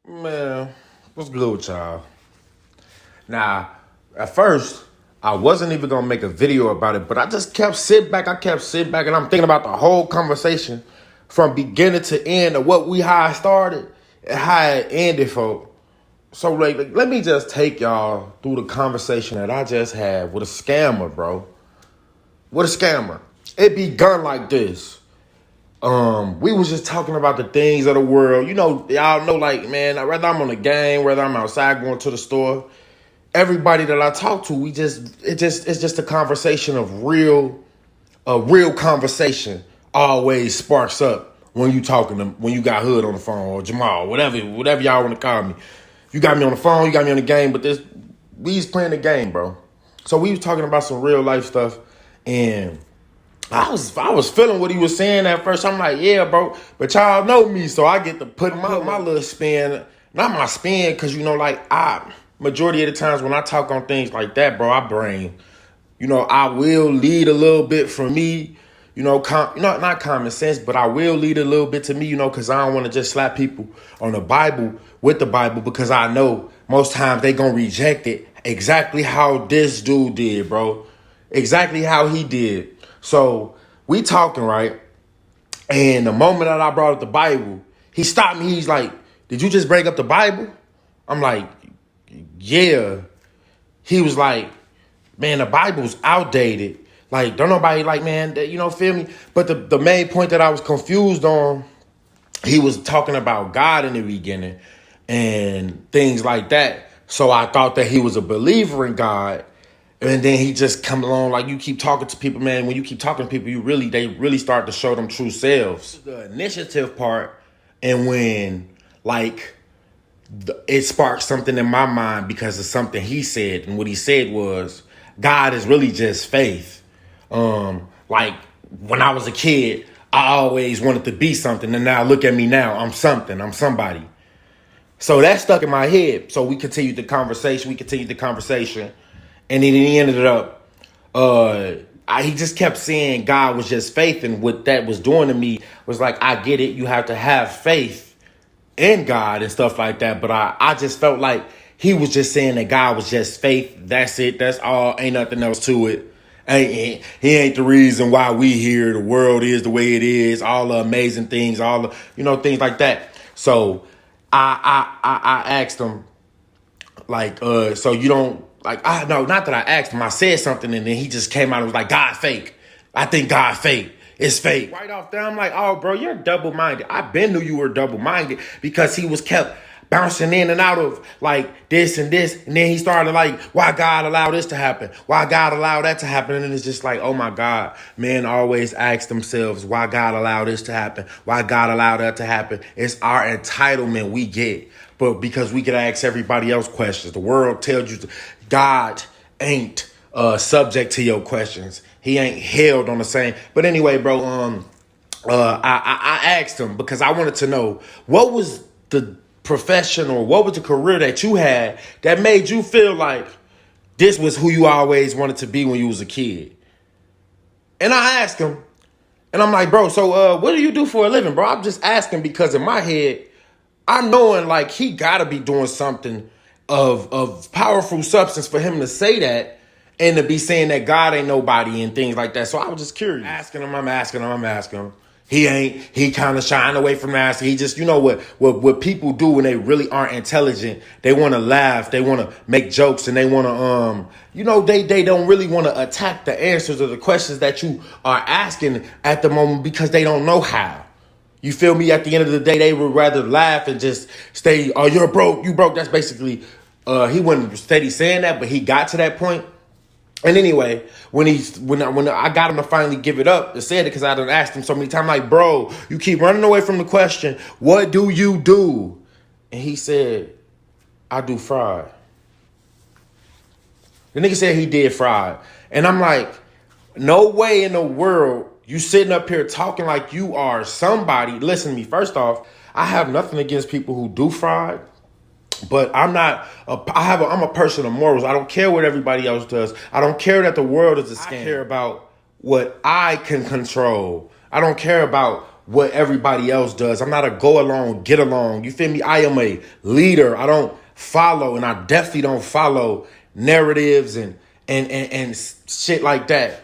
Man, what's good with y'all? Now, at first, I wasn't even gonna make a video about it, but I just kept sitting back. And I'm thinking about the whole conversation from beginning to end of how I started and how it ended, folks. So, let me just take y'all through the conversation that I just had with a scammer, bro. With a scammer. It begun like this. We was just talking about the things of the world. You know, y'all know, like, man, whether I'm on the game, whether I'm outside going to the store, everybody that I talk to, it's just a conversation of a real conversation always sparks up when you talking to, when you got Hood on the phone or Jamal, whatever y'all want to call me. You got me on the phone, you got me on the game, but we was playing the game, bro. So we was talking about some real life stuff, and I was feeling what he was saying at first. I'm like, yeah, bro, but y'all know me, so I get to put my little spin, not my spin, because, you know, like, majority of the times when I talk on things like that, bro, I will lead a little bit from me, not common sense, but I will lead a little bit to me, because I don't want to just slap people on the Bible with the Bible, because I know most times they gonna reject it exactly how this dude did, bro, exactly how he did. So we talking, right? And the moment that I brought up the Bible, he stopped me. He's like, "Did you just bring up the Bible?" I'm like, "Yeah." He was like, "Man, the Bible's outdated. Like, don't nobody like, man, feel me?" But the main point that I was confused on, he was talking about God in the beginning and things like that. So I thought that he was a believer in God. And then he just come along, like, you keep talking to people, man. When you keep talking to people, they really start to show them true selves. The initiative part, and when, like, it sparked something in my mind because of something he said. And what he said was, God is really just faith. Like, when I was a kid, I always wanted to be something. And now look at me now. I'm something. I'm somebody. So that stuck in my head. So we continued the conversation. And then he ended up, he just kept saying God was just faith. And what that was doing to me was like, I get it. You have to have faith in God and stuff like that. But I just felt like he was just saying that God was just faith. That's it. That's all. Ain't nothing else to it. He ain't the reason why we here. The world is the way it is. All the amazing things, all the, things like that. So I asked him, like, so you don't, like, no, not that I asked him. I said something, and then he just came out and was like, God fake. I think God fake. It's fake. Right off there, I'm like, oh, bro, you're double-minded. I been knew you were double-minded, because he was kept bouncing in and out of, like, this and this. And then he started, like, why God allowed this to happen? Why God allowed that to happen? And it's just like, oh, my God. Men always ask themselves, why God allowed this to happen? Why God allowed that to happen? It's our entitlement we get. But because we could ask everybody else questions. The world tells you God ain't subject to your questions. He ain't held on the same. But anyway, bro, I asked him because I wanted to know, what was the profession or what was the career that you had that made you feel like this was who you always wanted to be when you was a kid? And I asked him, and I'm like, bro, so what do you do for a living, bro? I'm just asking because in my head, I'm knowing, like, he got to be doing something of powerful substance for him to say that and to be saying that God ain't nobody and things like that. So I was just curious. I'm asking him. He kind of shying away from asking. He just, what people do when they really aren't intelligent, they want to laugh, they want to make jokes, and they want to, they don't really want to attack the answers or the questions that you are asking at the moment because they don't know how. You feel me? At the end of the day, they would rather laugh and just stay, oh, you're broke, you broke. That's basically, he wasn't steady saying that, but he got to that point. And anyway, when I got him to finally give it up, I said it because I done asked him so many times, like, bro, you keep running away from the question, what do you do? And he said, I do fraud. The nigga said he did fraud. And I'm like, no way in the world you sitting up here talking like you are somebody. Listen to me. First off, I have nothing against people who do fraud, but I'm a person of morals. I don't care what everybody else does. I don't care that the world is a scam. I care about what I can control. I don't care about what everybody else does. I'm not a go along, get along. You feel me? I am a leader. I don't follow, and I definitely don't follow narratives and shit like that.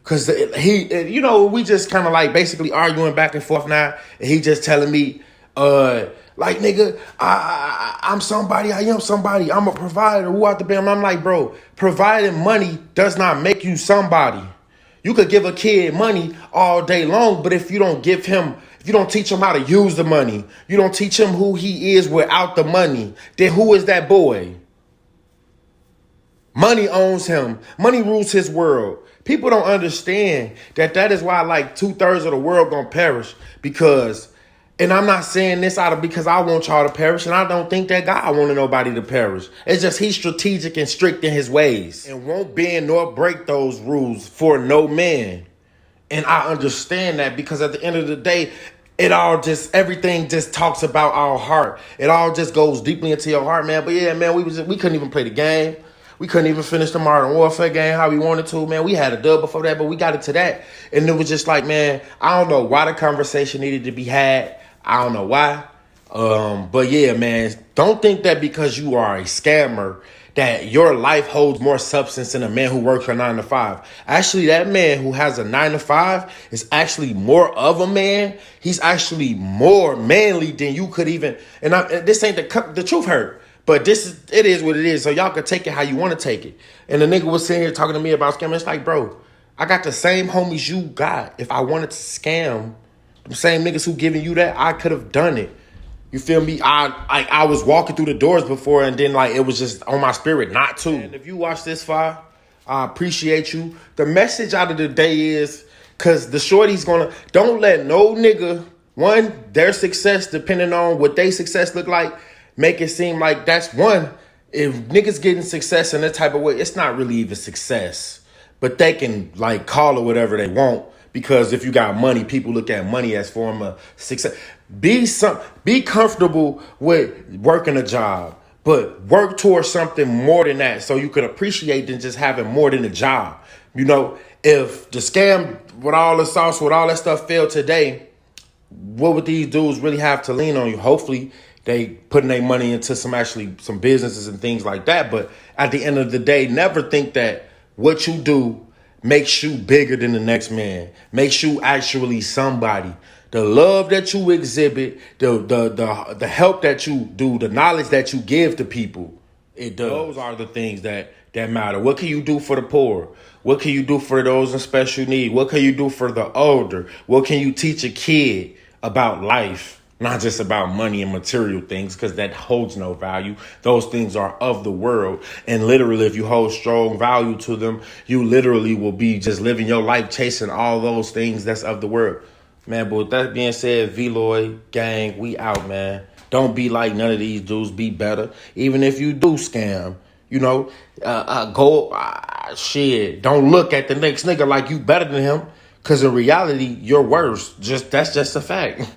Cause we just kind of like basically arguing back and forth now, and he just telling me, like, nigga, I'm somebody, I am somebody, I'm a provider, who out the band. I'm like, bro, providing money does not make you somebody. You could give a kid money all day long, but if you don't teach him how to use the money, you don't teach him who he is without the money, then who is that boy? Money owns him. Money rules his world. People don't understand that is why like 2/3 of the world gonna perish because, and I'm not saying this because I want y'all to perish, and I don't think that God wanted nobody to perish. It's just he's strategic and strict in his ways and won't bend nor break those rules for no man. And I understand that because at the end of the day, everything just talks about our heart. It all just goes deeply into your heart, man. But yeah, man, we couldn't even play the game. We couldn't even finish the Modern Warfare game how we wanted to, man. We had a dub before that, but we got into that. And it was just like, man, I don't know why the conversation needed to be had. I don't know why. But yeah, man, don't think that because you are a scammer that your life holds more substance than a man who works a 9 to 5. Actually, that man who has a 9 to 5 is actually more of a man. He's actually more manly than you could even. And this ain't the truth hurt. But it is what it is. So y'all can take it how you want to take it. And the nigga was sitting here talking to me about scamming. It's like, bro, I got the same homies you got. If I wanted to scam the same niggas who giving you that, I could have done it. You feel me? I was walking through the doors before, and then like it was just on my spirit not to. And if you watch this far, I appreciate you. The message out of the day is, cause the shorty's don't let no nigga, their success depending on what they success look like, make it seem like that's one. If niggas getting success in that type of way, it's not really even success. But they can like call it whatever they want. Because if you got money, people look at money as form of success. Be comfortable with working a job, but work towards something more than that so you can appreciate than just having more than a job. You know, if the scam with all the sauce, with all that stuff failed today, what would these dudes really have to lean on you? Hopefully they putting their money into some businesses and things like that. But at the end of the day, never think that what you do makes you bigger than the next man, makes you actually somebody. The love that you exhibit, the help that you do, the knowledge that you give to people, it does. Those are the things that matter. What can you do for the poor? What can you do for those in special need? What can you do for the older? What can you teach a kid about life? Not just about money and material things, because that holds no value. Those things are of the world. And literally, if you hold strong value to them, you literally will be just living your life chasing all those things that's of the world. Man, but with that being said, V-LOI, gang, we out, man. Don't be like none of these dudes. Be better. Even if you do scam, shit. Don't look at the next nigga like you better than him. Because in reality, you're worse. That's just a fact.